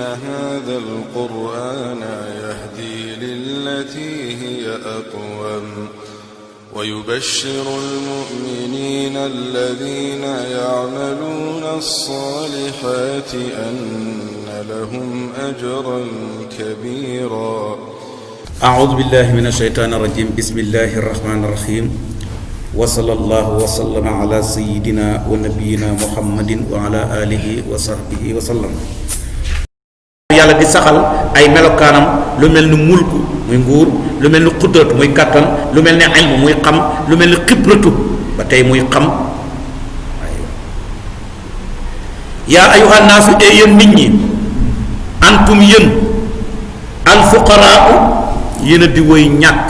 هذا القرآن يهدي للتي هي أقوم ويبشر المؤمنين الذين يعملون الصالحات أن لهم أجرا كبيرا. أعوذ بالله من الشيطان الرجيم. بسم الله الرحمن الرحيم. وصلى الله وسلم على سيدنا ونبينا محمد وعلى آله وصحبه وسلم. yàlla di saxal ay melokaanam lu mel ni mulku muy nguur, lu mel ni qudratu muy kàttan, lu mel ni ilmu muy xam, lu mel ni xibratu ba tey muy xam. yaa ayuha naasu e yéen nit ñi, antum yéen al fuqaraau yéen a di woy ñàkk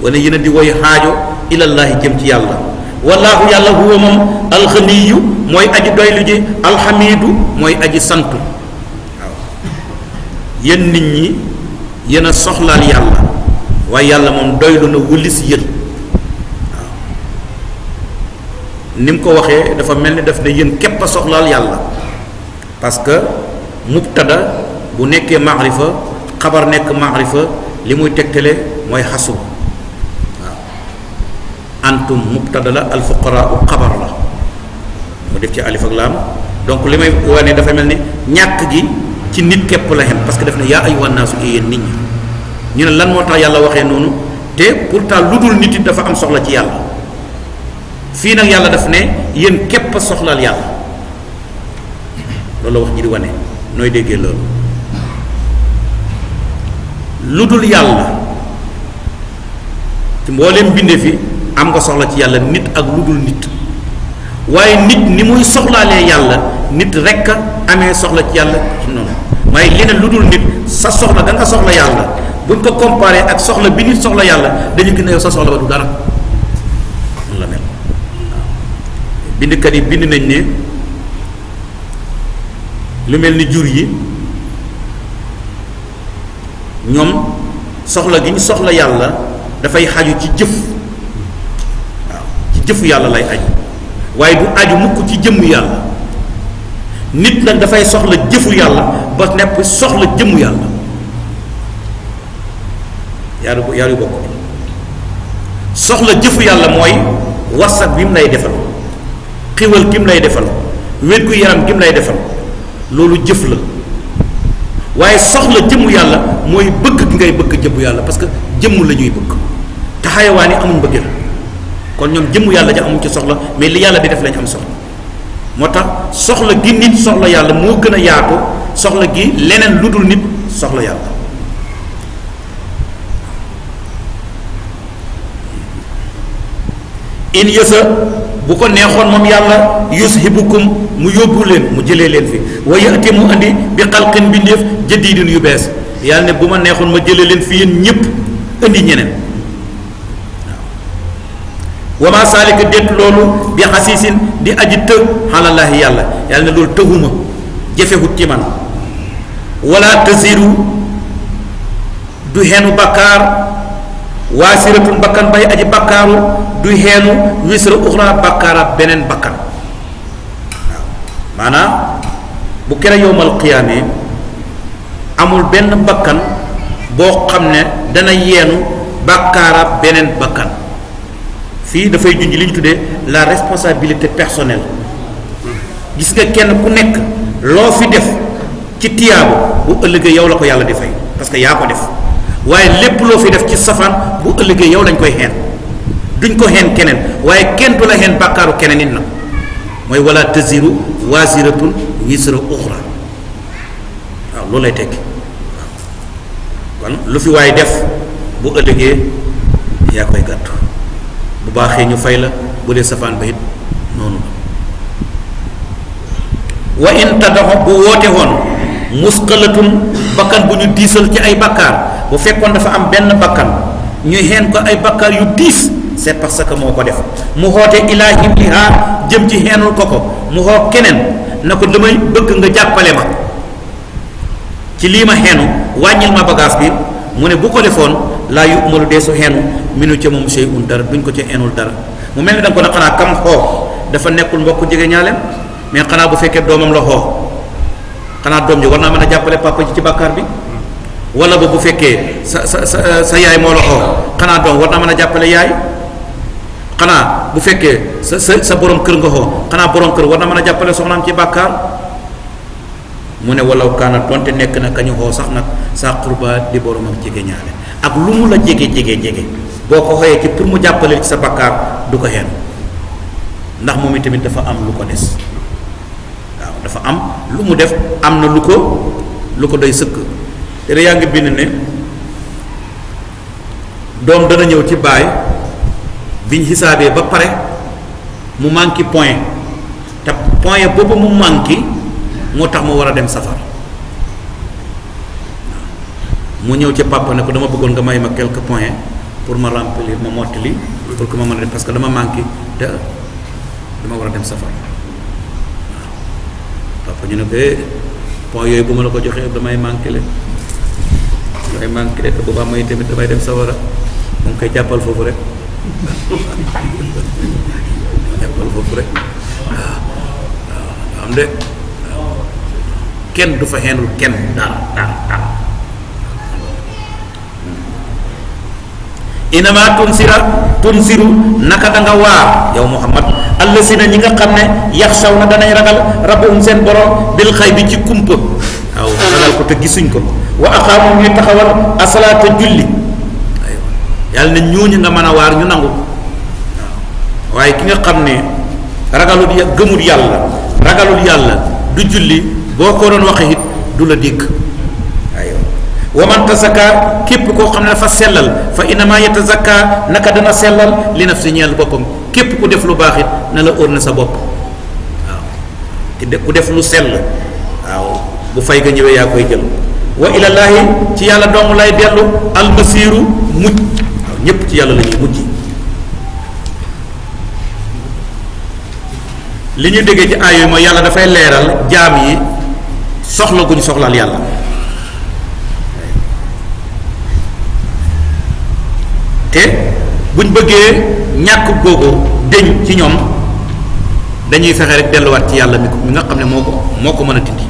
wala yéen a di woy xaajo ilallahi jëm ci yàlla. wallaahu yàlla huwa moom alxaniyu mooy aji doylu ji, alxamidu mooy aji sant. yéen nit ñi yéen a soxlaal yàlla waaye yàlla moom doylu na wëlis yéen. waaw ni mu ko waxee dafa mel ni daf ne yéen képp a soxlaal yàlla, parce que mubtada bu nekkee maarifa xabar nekk maarifa li muy tegtale mooy xasu. waaw antum mubtada la, alfuqaraau xabar la mu def ci alif ak laam. donc li may wane dafa mel ni ñàkk gi ci nit képp la xem, parce que daf ne yaa ayyuhan naasu yéen nit ñi. ñu ne lan moo tax yàlla waxee noonu, te pourtant lu dul nit it dafa am soxla ci yàlla. fii nag yàlla daf ne yéen képp a soxlaal yàlla. loolu la wax ji di wane nooy déggee loolu. lu dul yàlla ci mbooleem bindee fi am nga soxla ci yàlla, nit ak lu dul nit. waaye nit ni muy soxlaalee yàlla nit rekk a amee soxla ci yàlla ci noonu. waaye leneen lu dul nit sa soxla da nga soxla yàlla buñ ko comparé ak soxla bi nit soxla yàlla dañu gën a yow sa soxla ba du dara. noonu la mel. waaw bindkat yi bind nañ ne lu mel ni jur yi ñoom soxla gi ñu soxla yàlla dafay xaju ci jëf. waaw ci jëfu yàlla lay aju waaye du aju mukk ci jëmm yàlla. nit nag dafay soxla jëfu yàlla ba nepp soxla jëmmu yàlla. yaaru bokk soxla jëfu yàlla mooy wasak bi mu lay defal, xiwal gi mu lay defal, wér gu yaram gi mu lay defal, loolu jëf la. waaye soxla jëmmu yàlla mooy bëgg gi ngay bëgg jëmmu yàlla, parce que jëmm la ñuy bëgg te xayawaan yi amuñ bëggeel. kon ñoom jëmmu yàlla ja amuñ ci soxla, mais li yàlla di def lañ am soxla. moo tax soxla gi nit soxla yàlla moo gën a yaatu soxla gi leneen lu dul nit soxla yàlla. in yësa bu ko neexoon moom yàlla yushibukum mu yóbbu leen, mu jëlee leen fi, wa yati mu andi bi xalqin bindeef jadidin yu bees. yàlla ne bu ma neexoon ma jëlee leen fi yéen ñépp indi ñeneen. wa ma saalika déet loolu bi xasiisin di aji të xalallaahi yàlla. yàlla ne loolu tëhuma jafewut ci man. wala tasiru du xeenu bakkaar waasiratun bakkan bay aji bakkaaru du xeenu wisra uxra bakkaaraat beneen bakkan. waaw maanaam bu kere yowmal qiyaame amul benn bakkan boo xam ne dana yeenu bakkaaraat beneen bakkan. fii dafay junj li ñu tuddee la responsabilité personnelle. gis nga kenn ku nekk loo fi def ci tiyaabu bu ëllëgee yow la ko yàlla di fay, parce que yaa ko def. waaye lépp loo fi def ci safaan bu ëllëgee yow lañ koy xeen, duñ ko xeen keneen. waaye kenn du la xeen bàkkaaru keneen nit nag mooy wala taziru waziratun wisra uxra. waaw loolu lay tekki. kon lu fi waaye def bu ëllëgee yaa koy gàttu. bu baaxee ñu fay la, bu dee safaan ba it noonu la. wa in tadaxo bu woote woon musqalatun bakkan bu ñu diisal ci ay bakkaar, bu fekkoon dafa am benn bakkan ñu xeen ko ay bakkaar yu diis, c'est parce que moo ko def. mu xoote ilaa himliha jëm ci xeenul ko mu xoo keneen na ko damay bëgg nga jàppale ma ci lii ma xeenu, wàññil ma bagage bi. mu ne bu ko defoon laa yu umalu dee su xeenu minu ca moom shay'un dara, duñ ko ca xeenul dara. mu mel ni da nga ko ne xanaa kam xoo dafa nekkul mbokk jege ñaaleem, mais xanaa bu fekkee doomam la xoo xanaa doom ji war naa mën a jàppale papa ji ci bàkkaar bi wala ba bu fekkee sa yaay moo la oo xanaa doom war naa mën a jàppale yaay xanaa bu fekkee sa borom kër nga xoo xanaa borom kër war na mën a jàppale soxnaam ci bàkkaar mu ne walaw kaana donte nekk na kañu xoo sax nag sa qurba di borom ak jege ñaale ak lu mu la jege boo ko xooyee ci pour mu jàppale ci sa bàkkaar du ko xeen ndax moom itamit dafa am lu ko des waaw dafa am lu mu def am na lu ko doy sëkk te yaa ngi bind ne doom dana ñëw ci baay biñ xisaabee ba pare mu manqué point te point boobu mu manqué moo tax mu war a dem safar mu ñëw ci papa ne ko dama bëggoon nga may ma quelques points pour ma remplir ma mottali pour que ma mën a dem parce que dama manqué te dama war a dem safar waaw papa ñu ne ko point yooyu bu ma la ko joxee damay manqué le te boobaa may tamit damay dem safara moom koy jàppal foofu rek waaw am de kenn du fa xeenul kenn dara inama tunsiru naka da nga waar yow Muhammad allasina ñi nga xam ne yaxsaw na danañ ragal rabbahum seen borom bil xay bi ci kumpa waaw ragal ko te gisuñ ko wa aqaamu ñuy taxawal asalaata julli yàlla na ñooñu nga mën a waar ñu nangu waaye ki nga xam ne gëmul yàlla ragalul yàlla du julli boo ko doon waxe it du la dégg aywa wa man tasakka képp koo xam ne dafa sellal fa innama yatazakka naka dana sellal li nafsi ñeel boppam képp ku def lu baax it na la óor na sa bopp waaw ku def lu sell waaw bu fay ga ñëwee yaa koy jël wa ilallaahi ci yàlla dong lay dellu almasiiru mujj waaw ñépp ci yàlla la ñuy mujj li ñu déggee ci aay yooyu mooy yàlla dafay leeral jaam yi soxla gu ñu soxlaal yàlla te buñ bëggee ñàkk googu deñ ci ñoom dañuy fexe rek delluwaat ci yàlla mi nga xam ne moo ko mën a dindi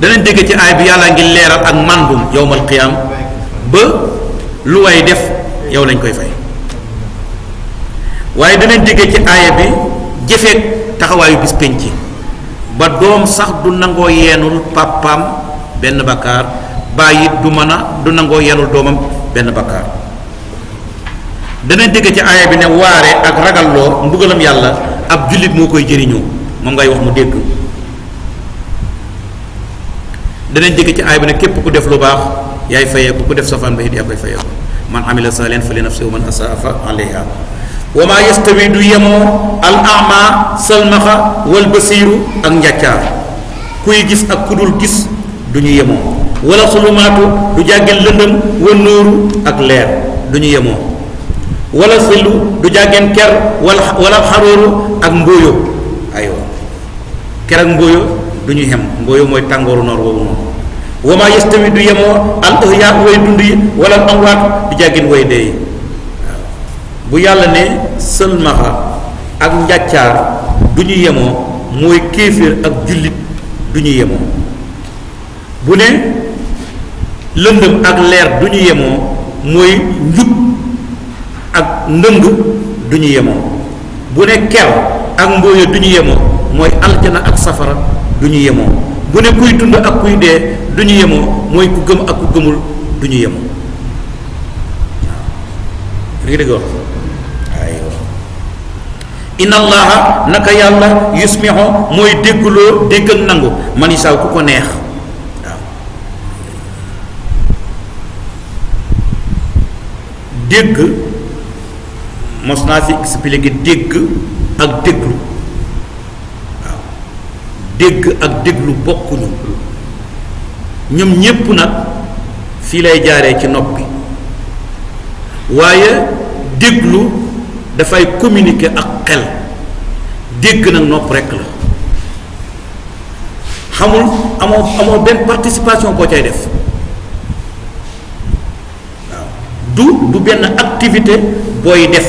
danañ dégg ci aay bi yàlla ngi leeral ak màndum yowmal qiyaam ba lu way def yow lañ koy fay waaye danañ dégg ci aaya bi jëfeek taxawaayu bis penc ba doom sax du nangoo yeenul pàppaam benn bakkaar bàyyi du nangoo yeenul doomam benn bakkaar danañ dégg ci aaya bi ne waare ak ragalloo mbugalam yàlla ab jullit moo koy jëriñoo moom ngay wax mu dégg danañ dégg ci aaya bi ne képp ku def lu baax yaay fayeeku ku def safaan ba it yaa koy fayeeku man amila saalihan fa li nafsihi wa man asaa fa alayha wa maa yastawi du yemoo al ama salmaxa wal basiiru ak njàccaar kuy gis ak ku dul gis du ñu yemoo wala sulumaatu du jàggeen lëndëm wa nóoru ak leer du ñu yemoo wala sillu du jàggeen ker wala xaróoru ak mbóoyo aywa ker ak mbóoyo du ñu xem mbóoyo mooy tàngooru noor woowu noonu wa maa yastawi du yemoo al ahyaa way dund yi wala al amwaat du jàggeen way dee yi bu yàlla ne sëlmaxa ak njàccaar du ñu yemoo mooy kéeféer ak jullit du ñu yemoo bu ne lëndëm ak leer du ñu yemoo mooy njub ak ndëng du ñu yemoo bu ne ker ak mbóoya du ñu yemoo mooy aljana ak safara du ñu yemoo bu ne kuy dund ak kuy dee du ñu yemoo mooy ku gëm ak ku gëmul du ñu yemoo waaw li ngi dégg wax inna allaha naka yàlla yusmihu mooy déggloo déggal nangu man isaaw ku ko neex waaw dégg mos naa fi expliqué dégg ak déglu waaw dégg ak déglu bokkuñu ñoom ñépp nag fii lay jaaree ci nopp bi waaye déglu dafay communiquer ak xel dégg nag nopp rekk la xamul amoo benn participation boo cay def waaw du benn activité booy def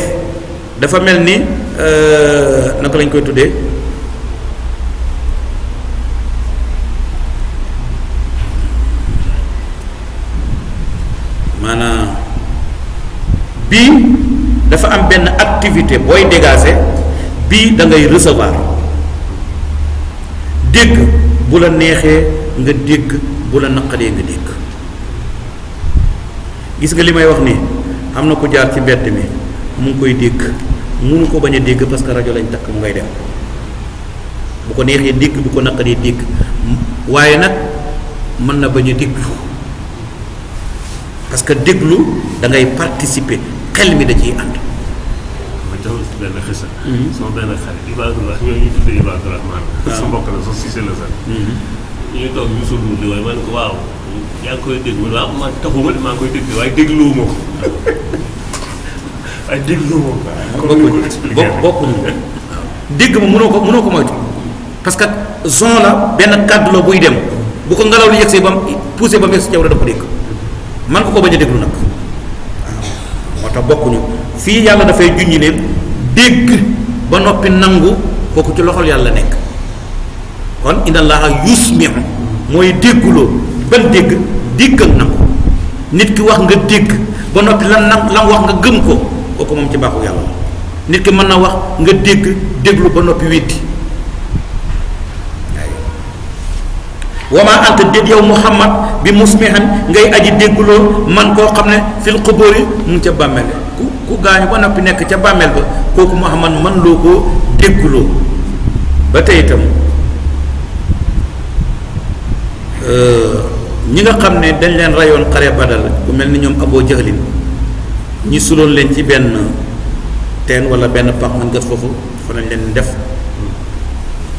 dafa mel ni naka lañ koy tuddee bii dafa am benn activité booy dégager, bii da ngay recevoir. dégg bu la neexee nga dégg, bu la naqaree nga dégg. gis nga li may wax nii am na ku jaar ci mbedd mi mu ngi koy dégg, munu ko bañ a dégg parce que rajo lañ takk mu ngay dem. bu ko neexee dégg, bu ko naqaree dégg, waaye nag mën na bañ a déglu parce que déglu da ngay participer, xel mi da ciy ànd. ma jox la benn xisa. sama benn xarit Ibadullah ñooñu tuddee Ibadurahman. waaw sa mbokk la sa Cissé la sax. ñu toog ñu suul li waaye man ko waaw yaa ngi koy dégg man waaw man taxuma maa ngi koy dégg waaye dégluwuma ko waaye dégluwuma ko. bokkuñu dégg ma mënoo ko moytu parce que son la benn kàddu la buy dem bu ko ngelaw li yegsee ba mu poussé ba mu yegg si jaww da ko dégg man nga ko bañ a déglu nag waaw moo tax bokkuñu fii yàlla dafay junñi ne dégg ba noppi nangu kooku ci loxol yàlla nekk. kon inna allaha yusmiu mooy dégguloo ban dégg dégg ak nangu nit ki wax nga dégg ba noppi lan wax nga gëm ko kooku moom ci mbaaxu yàlla la. nit ki mën na wax nga dégg déglu ba noppi weddi. wama anta déet yow Muhammad bi musmihan ngay aji dégguloo man koo xam ne fil xubóori mu ca bàmmeel ku gaañu ba noppi nekk ca bàmmeel ba kooku Muhammad man loo koo dégguloo. ba tey itam ñi nga xam ne dañ leen rayoon xare Badal ku mel ni ñoom Aboo Jahlin ñi suloon leen ci benn teen wala benn pax man gas foofu fa lañ leen def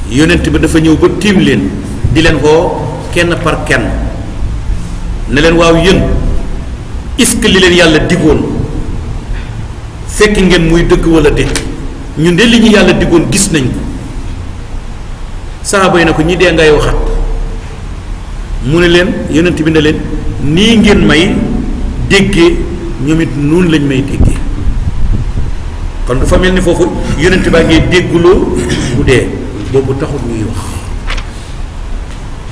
yonent bi dafa ñëw ba tiim leen di leen woo kenn par kenn ne leen waaw yéen est-ce que li leen yàlla digoon fekk ngeen muy dëgg wala déet ñun de li ñu yàlla digoon gis nañ ko. saxaaba yi na ko ñi dee ngay waxat mu ne leen yonent bi ne leen nii ngeen may déggee ñoom it noonu lañ may déggee kon dafa mel ni foofu yonent baa ngi dégguloo bu dee boobu taxul ñuy wax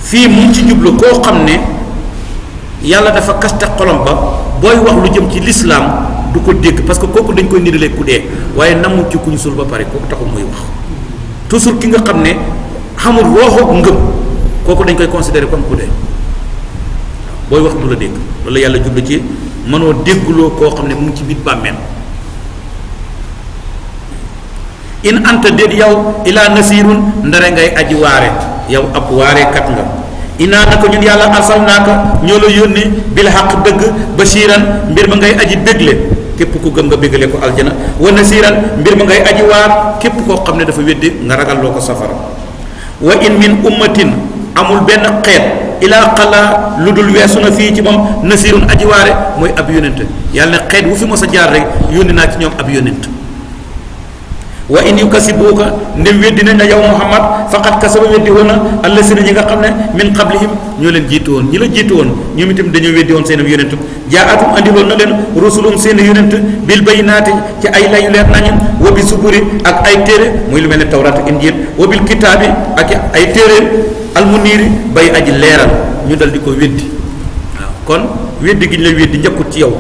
fii mu ci jublu koo xam ne yàlla dafa kaste xolom ba booy wax lu jëm ci lislaam du ko dégg parce que kooku dañ koy nidalee ku dee waaye namu ci kuñ sul ba pare kooku taxul muy wax toujours ki nga xam ne xamul rooxoog ngëm kooku dañ koy considérer comme ku dee booy wax du la dégg loolu yàlla jublu ci mënoo dégguloo koo xam ne mu ngi ci biir bàmmeel in anta déet yow ilaa nasirun ndare ngay aji waare yow ab waarekat nga inaa naka ñun yàlla arsalnaaka ñoo la yónni bil xaq dëgg bashiran mbir ma ngay aji bégle képp ku gëm nga bégale ko aljana wa nasiran mbir ma ngay aji waar képp koo xam ne dafa weddi nga ragal loo ko safara wa in min ummatin amul benn xeet ilaa xalaa lu dul weesu na fii ci moom nasirun aji waare mooy ab yónent yàlla ne xeet wu fi mos a jaar rek yónni naa ci ñoom ab yónent wa in yukasibuuka ndem weddi nañ la yow Muhammad faqad kasaba weddi woon na allasina ñi nga xam ne min qablihim ñoo leen jiitu woon ñi la jiitu woon ñoom itam dañoo weddi woon seen yonent jaatum andiloon na leen rusulum seen yonent bil bayinaati ci ay layu leer nañu wa bi suburi ak ay téere muy lu mel ne tawraat ak injiil wa bil kitaabi ak ay téere almuniiri bay aji leeral ñu dal di ko weddi waaw kon weddi gi ñu la weddi njëkkut ci yow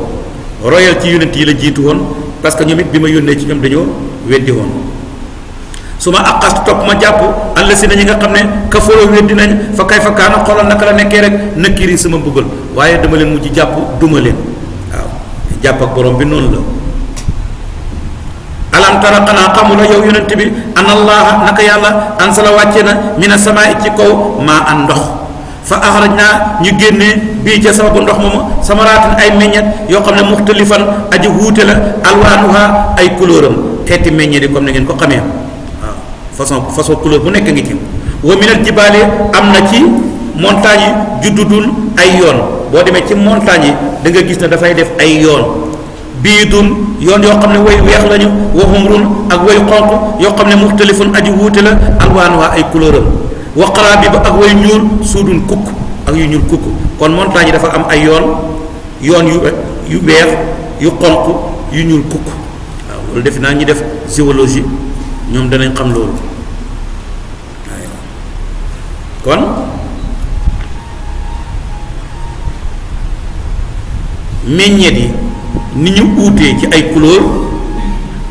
royal ci yonent yi la jiitu woon parce que ñoom it bi ma yónnee ci ñoom dañoo weddi woon su ma aqastu topp ma jàpp àll si na ñi nga xam ne kafaroo weddi nañ fa kay fa kaana xoolal naka la nekkee rek nakiri sama mbugal waaye dama leen mujj jàpp duma leen waaw jàpp ak borom bi noonu la alam tara xanaa xamula yow yonent bi anallaha naka yàlla ansala wàcce na mina samaa ci kaw maa an ndox fa axraj naa ñu génnee bii ca sababu ndox moomu samaraatin ay meññet yoo xam ne muxtalifan aji wuute la alwaanuha ay couleuram xeeti meññet yi comme ni ngeen ko xamee waaw façon couleur bu nekk ngi ci wa minal jibaali am na ci montagne yi juddudun ay yoon boo demee ci montagne yi da nga gis ne dafay def ay yoon biidun yoon yoo xam ne way weex lañu wa humrun ak way xonq yoo xam ne muxtalifun aji wuute la alwaanuha ay couleuram wa qaraabiba ak way ñuul suudun kukk ak yu ñuul kukk kon montagne yi dafa am ay yoon yu weex yu xonq yu ñuul kukk waaw loolu def naa ñi def géologie ñoom danañ xam loolu kon meññeet yi ni ñu uutee ci ay couleur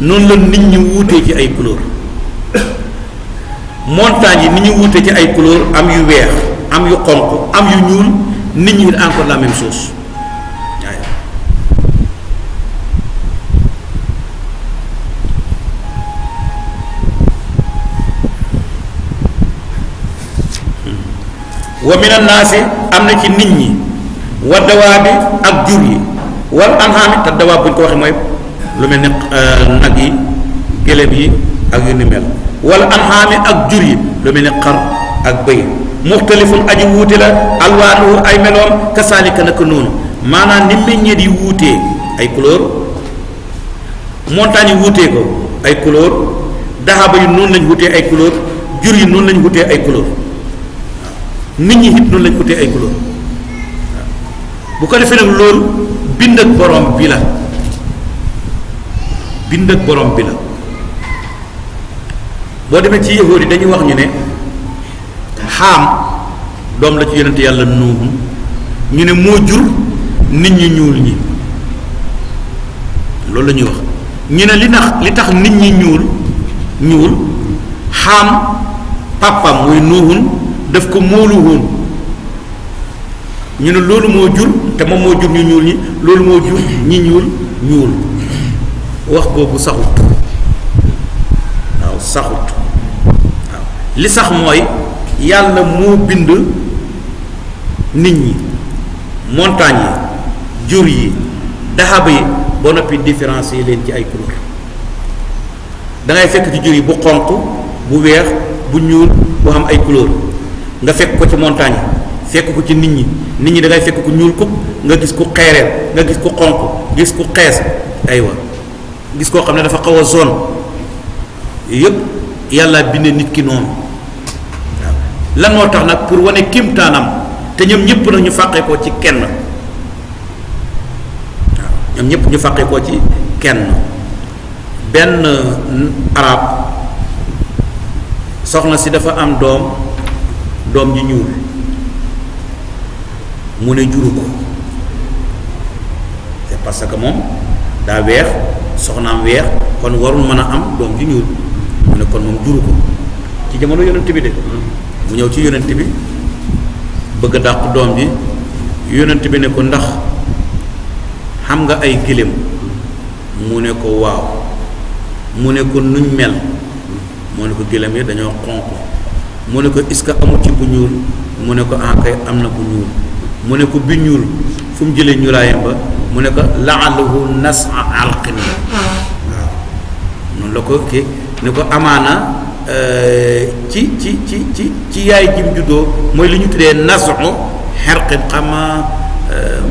noonu la nit ñu wuutee ci ay couleur montagne yi ni ñu wuutee ci ay couleur am yu weex am yu xonq am yu ñuul nit ñi encore la même chose wa minan naasi am na ci nit ñi wa dawaabi ak jur yi wal anhaami te dawaab bu ñu ko waxee mooy lu mel ne nag yi gëléem yi ak yu ni mel wal anhaami ak jur yi lu mel ne xar ak bëy muxtalifun aji wuute la alwaanuhu ay meloom kasaalika naka noonu maanaam ni meññeet yi wuutee ay couleur montagne yi wuutee ko ay couleur daxaba yi noonu lañ wuutee ay couleur jur yi noonu lañ wuutee ay couleur nit ñi it noonu lañ utee ay couleur bu ko defee nag loolu bind ak borom bi la bind ak borom bi la boo demee ci yahuud yi dañuy wax ñu ne xaam doom la ci yonent yàlla nuuhu ñu ne moo jur nit ñi ñuul ñi loolu la ñuy wax ñu ne li tax nit ñi ñuul xaam papam muy nuuhun daf ko móolu woon ñu ne loolu moo jur te moom moo jur ñu ñuul ñi loolu moo jur ñi ñuul wax boobu saxut waaw saxut waaw li sax mooy yàlla moo bind nit ñi montagne yi jur yi daxaba yi ba noppi différencier leen ci ay couleur da ngay fekk ci jur yi bu xonq bu weex bu ñuul bu xam ay couleur nga fekk ko ci montagne fekk ko ci nit ñi da ngay fekk ku ñuul kub nga gis ku xeereel nga gis ku xonq gis ku xees aywa gis koo xam ne dafa xaw a zone yëpp yàlla bindee nit ki noonu waaw lan moo tax nag pour wane kéemtaanam te ñoom ñëpp nag ñu fàqee koo ci kenn waaw ñoom ñëpp ñu fàqee koo ci kenn benn arab soxna si dafa am doom ji ñuul mu ne juru ko c'est parce que moom daa weex soxnaam weex kon warul mën a am doom ji ñuul mu ne kon moom juru ko ci jamono yonent bi de mu ñëw ci yonent bi bëgg a dàq doom ji yonent bi ne ko ndax xam nga ay gëléem mu ne ko waaw mu ne ko nuñ mel mu ne ko gëléem yi dañoo xonq mu ne ko est-ce que amul ci bu ñuul mu ne ko kay am na bu ñuul mu ne ko bi ñuul fu mu jëlee ñuulaayam ba mu ne ko la'allahu nas'a alqin waaw noonu la ko kii ne ko amaana ci yaay jim juddoo mooy li ñu tuddee nasu xerqin xama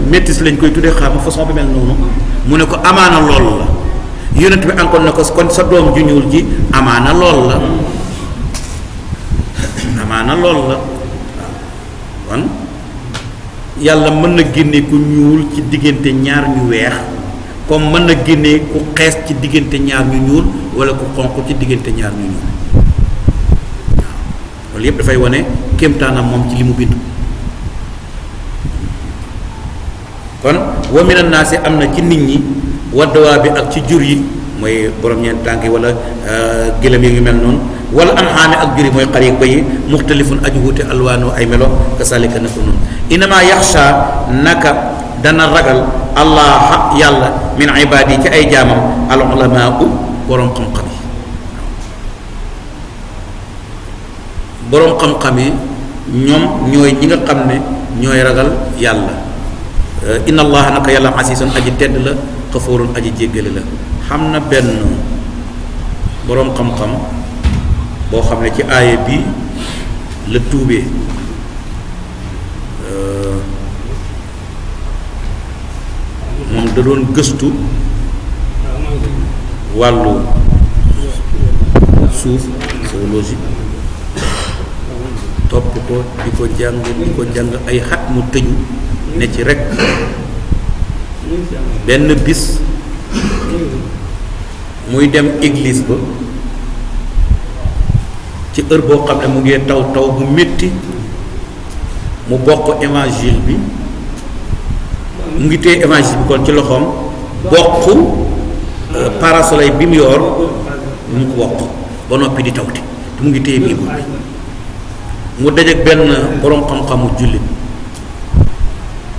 métis lañ koy tuddee xama façon bi mel noonu mu ne ko amaana lool la yonent bi encore ne ko kon sa doom ju ñuul ji amaana lool la waaw kon yàlla mën na génne ku ñuul ci diggante ñaar ñu weex comme mën na génne ku xees ci diggante ñaar ñu ñuul wala ku xonq ci diggante ñaar ñu ñuul waaw loolu yépp dafay wane kéemtaanam moom ci li mu bind kon wa minan naasi am na ci nit ñi waddawaa bi ak ci jur yi mooy borom ñeent tànk yi wala gëlëm yi yu mel noonu wala anxaami ak jur yi mooy xar yi bëy yi muxtalifun aju wuute alwaanu ay melo kasalika nako noonu inama yaxsha naka dana ragal allah yàlla min ibaadi ci ay jaamam al ulamaau borom xam-xam yi borom xam-xam yi ñoom ñooy ñi nga xam ne ñooy ragal yàlla inna allah naka yàlla asiisun aji tedd la xafoorun aji jéggale la xam na benn boroom xam-xam boo xam ne ci aaya bi la tuubee moom da doon gëstu wàllu suuf géologie topp ko di ko jàng ay xat mu tëju ne ci rek benn bis muy dem église ba ci heure boo xam ne mu ngi taw bu métti mu bokk évangile bi mu ngi téye évangile bi kon ci loxoom bokk parasoleil bi mu yor mu ko bokk ba noppi di tawti te mu ngi téye bii bi mu dajeek benn boroom xam-xamu jullit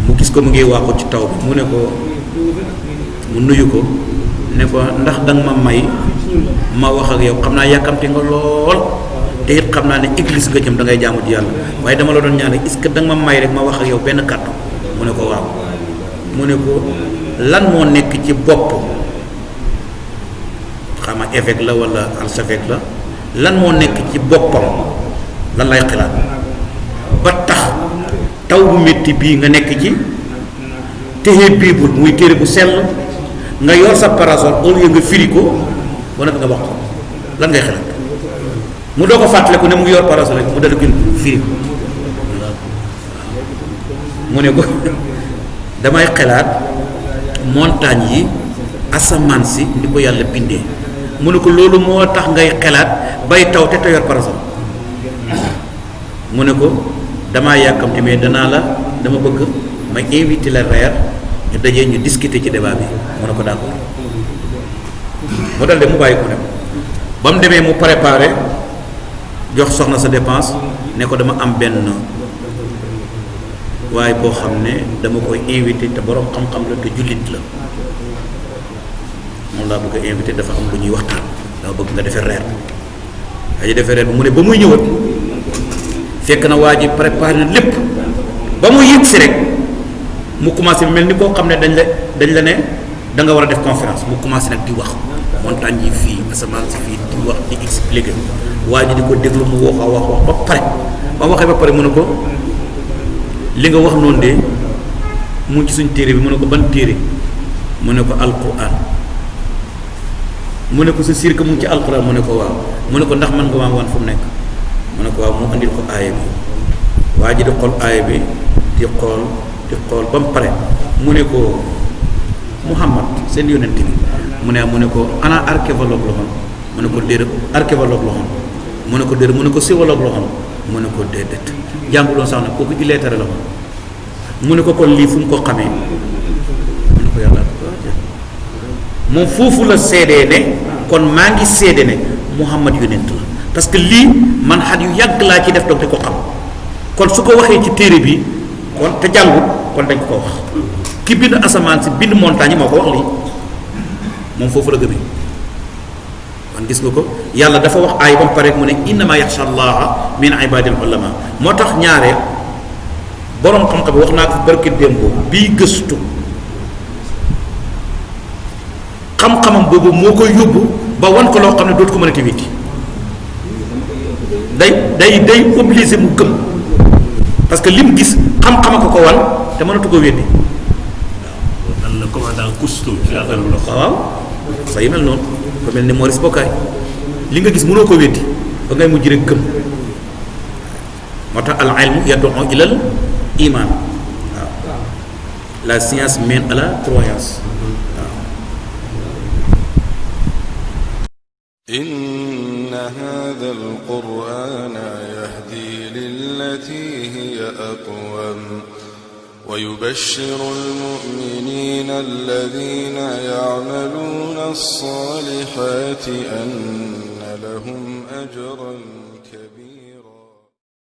mu gis ko mu ngi waxu ci taw bi mu ne ko mu nuyu ko ne ko ndax danga ma may ma wax ak yow xam naa yàkkamte nga lool te it xam naa ne église nga jëm da ngay jaamu ji yàlla waaye dama la doon ñaan est-ce que danga ma may rek ma wax ak yow benn kàddu mu ne ko waaw mu ne ko lan moo nekk ci bopp xama évêque la wala archevêque la lan moo nekk ci boppam lan lay xalaat ba tax taw bu métti bii nga nekk ci téye bible muy téere bu sell nga yor sa parasol au lieu nga firi ko ba noppi nga wax ko lan ngay xalaat mu doo ko fàttaliku ne mu ngi yor parasol rek mu dala gën firi ko mu ne ko damay xalaat montagne yi asamaan si ni ko yàlla bindee mu ne ko loolu moo tax ngay xalaat bay taw te yor parasol mu ne ko damaa yàkkamti mais dama bëgg ma invité la reer ñu dajee ñu discuter ci débat bi mu ne ko d'accord mu dal de mu bàyyi ko dem ba mu demee mu préparé jox soxna sa dépense ne ko dama am benn waaye boo xam ne dama koy invité te borom xam-xam la te jullit la moom laa bëgg a invité dafa am lu ñuy waxtaan dama bëgg nga defee reer waaye defee reer bi mu ne ba muy ñëwat fekk na waa ji préparé na lépp ba mu yëg si rek mu commencé mel ni koo xam ne dañ la ne da nga war a def conférence mu commencé nag di wax montagne yi fii asamaan si fii di wax di expliquer waa ji di ko déglu mu wax ba pare ba waxee ba pare mu ne ko li nga wax noonu de mu ci suñ téere bi mu ne ko ban téere mu ne ko alquran mu ne ko sa siir ka mu ngi ci alquran mu ne ko waaw mu ne ko ndax man nga maa wan fu mu nekk mu ne ko waaw mu andil ko aaya bi waa ji di xool aaya bi di xool ba mu pare mu ne ko Muhammad seen yonent bi mu ne ko ana archéologue la xoon mu ne ko déedéet archéologue la xoon mu ne ko déedéet mu ne ko géologue la xoon mu ne ko déedéet jàngu doon sax nag kooku illettré la xoon mu ne ko kon lii fu mu ko xamee mu ne ko yàlla moom foofu la seedee ne kon maa ngi seede ne Muhammad yonent la parce que lii man xat yu yàgg laa ci def doog te ko xam kon su ko waxee ci téere bi kon te jàngut kon dañ ko wax ki bind asamaan si bind montagne yi moo ko wax lii moom foofu la gëmee kon gis nga ko yàlla dafa wax aay ba mu pare mu ne innama yaxsha allaha min ibadil ulama moo tax ñaareel boroom xam-xam wax naa ko barki démb bii gëstu xam-xamam boobu moo koy yóbbu ba wan ko loo xam ne dootu ko mën a tiwiti day obligé mu gëm parce que lim gis xam-xama ko wan te mënatu ko weddi waaw le commandant Cousteau ci affaire bi la waaw sa yi mel noonu ko mel ni Maurice Bucaille li nga gis mënoo ko weddi ba ngay mujj rek gëm moo tax al ilmu yad'u ilal iman waaw la science mène à la croyance إن هذا القرآن يهدي للتي هي أقوم ويبشر المؤمنين الذين يعملون الصالحات أن لهم أجرا